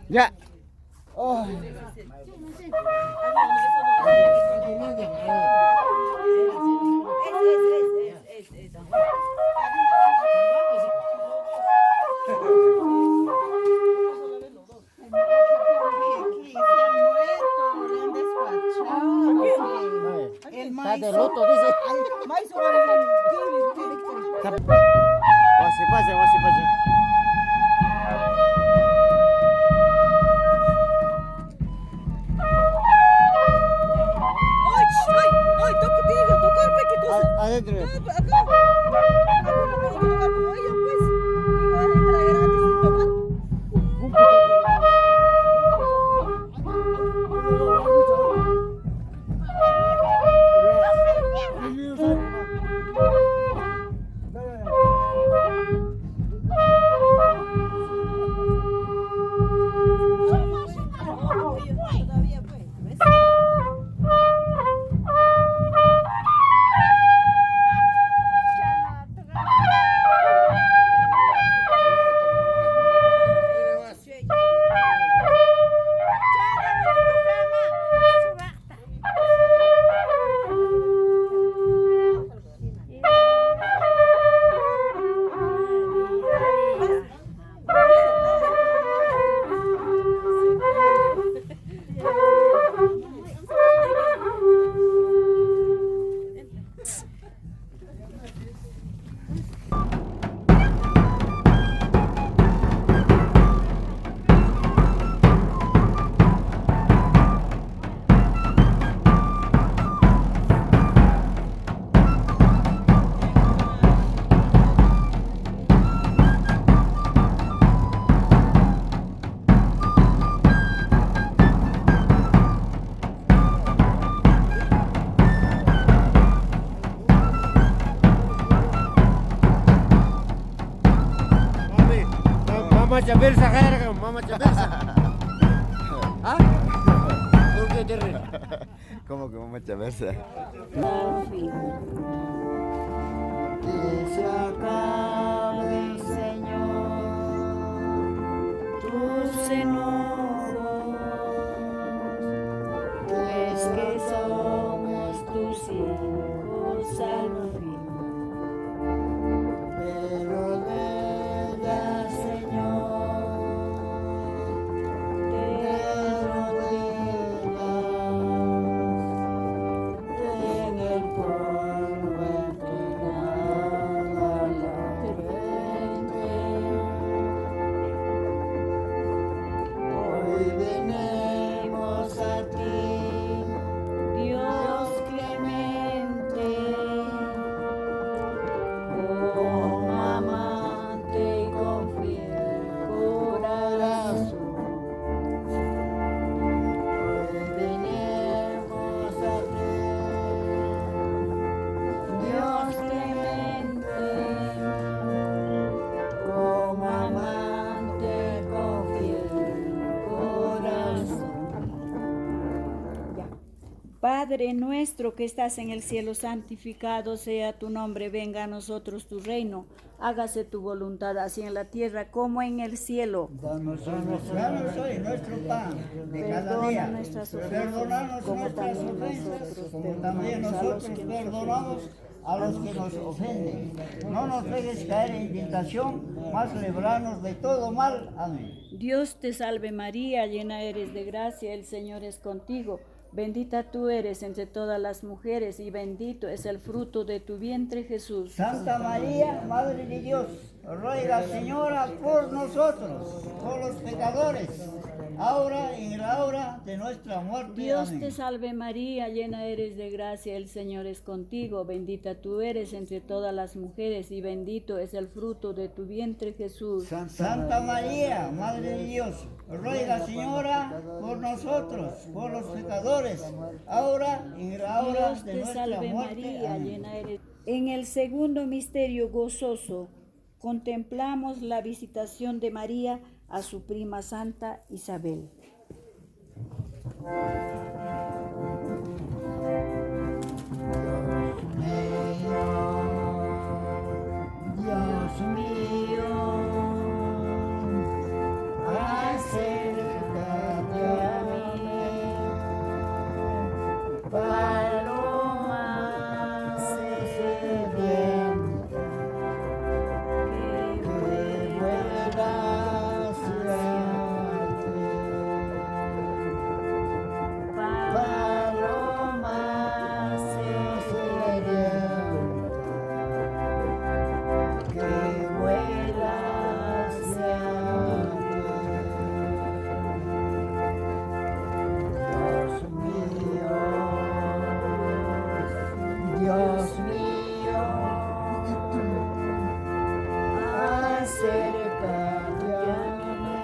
Ya. Está de luto, dice. Pase. Ay, tocar, pues, ¿qué cosa? Adentro. Acá. Oye, pues, iba a entrar gratis sin tocar. Todavía, pues, ¿ves? Mama Chabelsa, Jerga, Mama Chabelsa. ¿Ah? ¿Por qué te ríes? ¿Cómo que Mama Chabelsa? Al fin. Que se acabe, Señor, tus enojos, pues que somos tus hijos al fin. Pero venga, Señor, te rodillas, en el polvo entregada la frente. Hoy venimos a ti, Dios clemente, con amante y con fiel corazón. Hoy venimos a ti, Dios clemente, con amante, con fiel corazón. Ya. Padre nuestro que estás en el cielo, santificado sea tu nombre, venga a nosotros tu reino, hágase tu voluntad, así en la tierra como en el cielo. Danos hoy nuestro pan de cada Perdona día. nuestras ofensas, Perdónanos como nuestras también ofensas, nosotros como también perdonamos a los nosotros que nos perdonamos a los que nos ofenden. No nos dejes caer en tentación, mas líbranos de todo mal. Amén. Dios te salve María, llena eres de gracia, el Señor es contigo. Bendita tú eres entre todas las mujeres y bendito es el fruto de tu vientre Jesús. Santa María, Madre de Dios, ruega, Señora, por nosotros, por los pecadores, ahora y en la hora de nuestra muerte. Dios Amén. te salve María, llena eres de gracia, el Señor es contigo. Bendita tú eres entre todas las mujeres y bendito es el fruto de tu vientre Jesús. Santa María, Madre de Dios, ruega, Señora, por nosotros, por los pecadores, ahora y en la hora Dios de te nuestra salve muerte. María, Amén. llena eres. En el segundo misterio gozoso contemplamos la visitación de María a su prima Santa Isabel. Dios mío, acércate a mí, paloma sedienta, que vuela hacia ti. Paloma sedienta, que vuela hacia ti. Dios mío, acércate a mí,